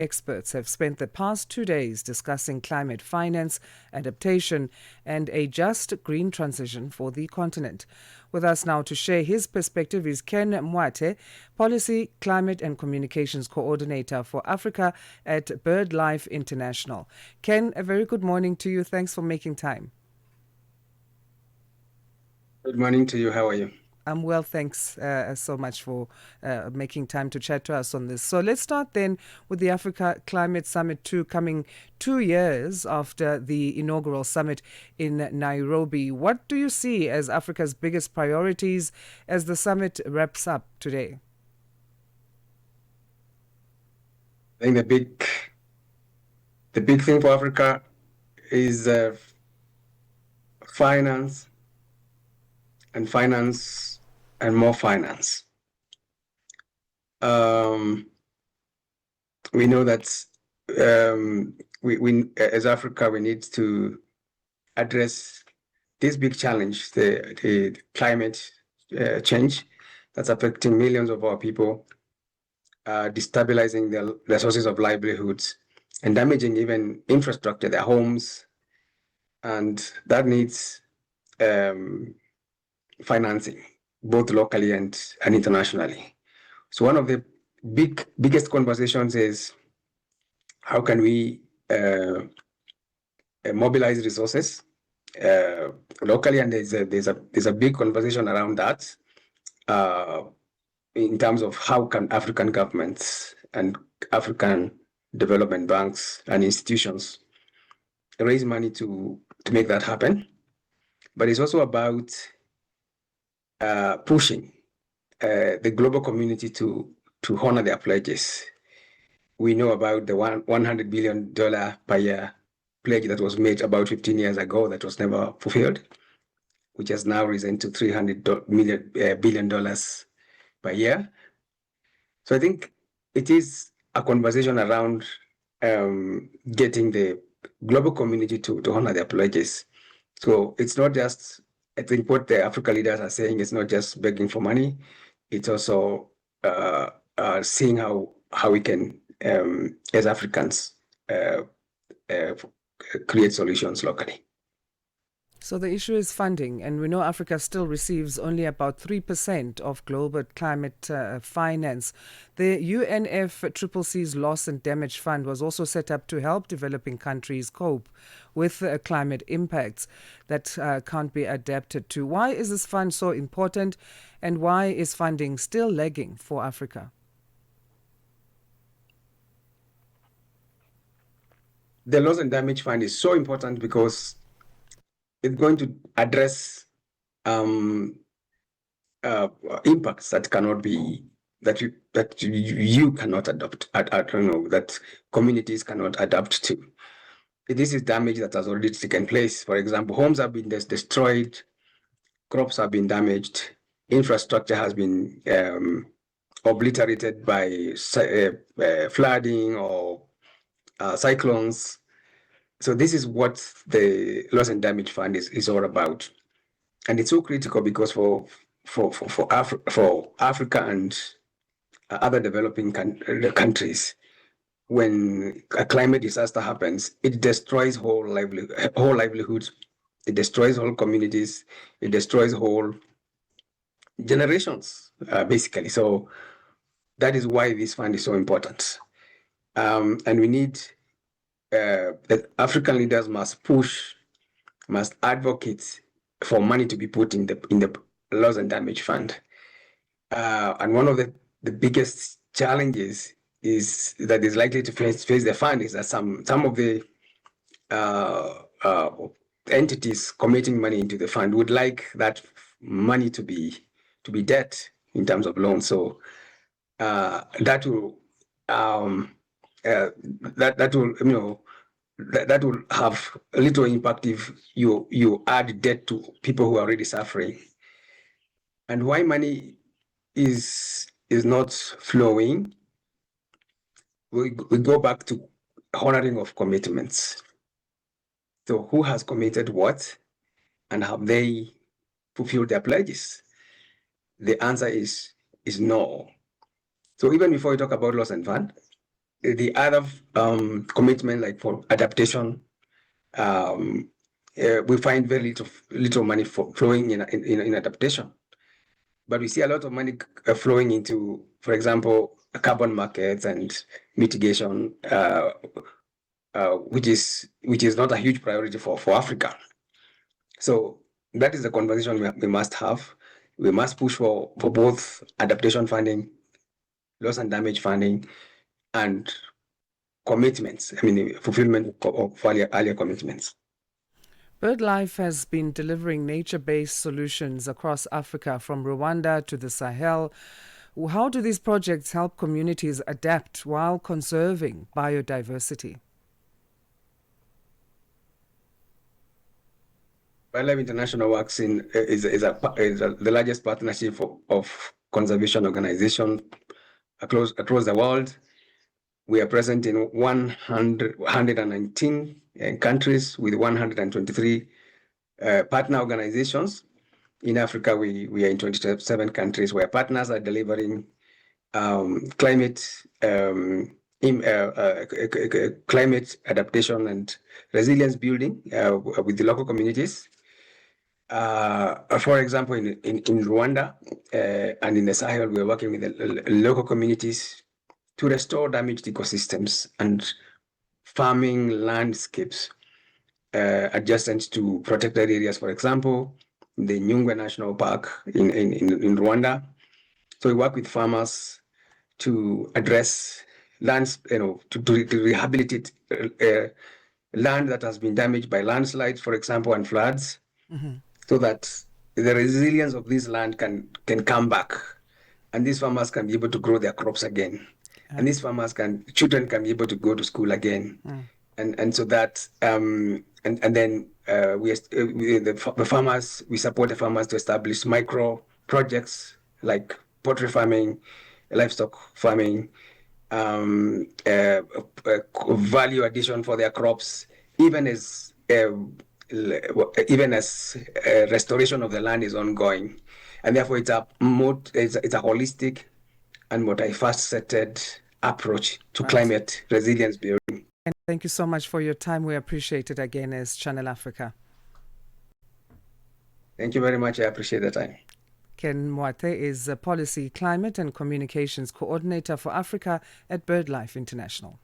Experts have spent the past 2 days discussing climate finance, adaptation, and a just green transition for the continent. With us now to share his perspective is Ken Mwathe, Policy, Climate and Communications Coordinator for Africa at BirdLife International. Ken, a very good morning to you. Thanks for making time. Good morning to you. How are you? I'm well, thanks so much for making time to chat to us on this. So let's start then with the Africa Climate Summit 2 coming 2 years after the inaugural summit in Nairobi. What do you see as Africa's biggest priorities as the summit wraps up today? I think the big thing for Africa is finance and more finance. We know that we as Africa, we need to address this big challenge, the climate change that's affecting millions of our people, destabilizing their sources of livelihoods and damaging even infrastructure, their homes, and that needs financing, both locally and internationally. So one of the biggest conversations is how can we mobilize resources locally, and there's a big conversation around that in terms of how can African governments and African development banks and institutions raise money to make that happen. But it's also about pushing the global community to honor their pledges. We know about the $100 billion per year pledge that was made about 15 years ago that was never fulfilled, which has now risen to $300 billion per year. So I think it is a conversation around getting the global community to honor their pledges. So it's not just, I think what the Africa leaders are saying is not just begging for money, it's also seeing how we can, as Africans, create solutions locally. So the issue is funding, and we know Africa still receives only about 3% of global climate finance. The UNFCCC's Loss and Damage Fund was also set up to help developing countries cope with climate impacts that can't be adapted to. Why is this fund so important, and why is funding still lagging for Africa? The Loss and Damage Fund is so important because it's going to address impacts that cannot be that you cannot adopt. I don't know, that communities cannot adapt to. This is damage that has already taken place. For example, homes have been destroyed, crops have been damaged, infrastructure has been obliterated by flooding or cyclones. So this is what the Loss and Damage Fund is all about, and it's so critical because for Africa and other developing countries, when a climate disaster happens, it destroys whole livelihoods, it destroys whole communities, it destroys whole generations, basically. So that is why this fund is so important, and we need. That African leaders must advocate for money to be put in the Loss and Damage Fund. And one of the biggest challenges is that is likely to face the fund is that some of the entities committing money into the fund would like that money to be debt in terms of loans. So that will that will have a little impact if you add debt to people who are already suffering. And why money is not flowing, we go back to honoring of commitments. So who has committed what, and have they fulfilled their pledges? The answer is no. So even before we talk about loss and fund, the other commitment, like for adaptation, we find very little money flowing in adaptation. But we see a lot of money flowing into, for example, carbon markets and mitigation, which is not a huge priority for Africa. So that is the conversation we must have. We must push for both adaptation funding, loss and damage funding, and commitments. I mean, fulfillment of earlier commitments. BirdLife has been delivering nature-based solutions across Africa, from Rwanda to the Sahel. How do these projects help communities adapt while conserving biodiversity? BirdLife International works is the largest partnership of conservation organizations across the world. We are present in 119 countries with 123 partner organizations. In Africa, we are in 27 countries where partners are delivering climate adaptation and resilience building with the local communities. For example, in Rwanda and in the Sahel, we are working with the local communities to restore damaged ecosystems and farming landscapes adjacent to protected areas. For example, the Nyungwe National Park in Rwanda. So we work with farmers to address lands, to rehabilitate land that has been damaged by landslides, for example, and floods, so that the resilience of this land can come back, and these farmers can be able to grow their crops again, and these children can be able to go to school again, and so that and then the farmers, we support the farmers to establish micro projects like poultry farming, livestock farming, value addition for their crops, even as restoration of the land is ongoing, and therefore it's a holistic and multifaceted approach to climate resilience building. And thank you so much for your time. We appreciate it again as Channel Africa. Thank you very much. I appreciate the time. Ken Mwathe is a Policy, Climate and Communications Coordinator for Africa at BirdLife International.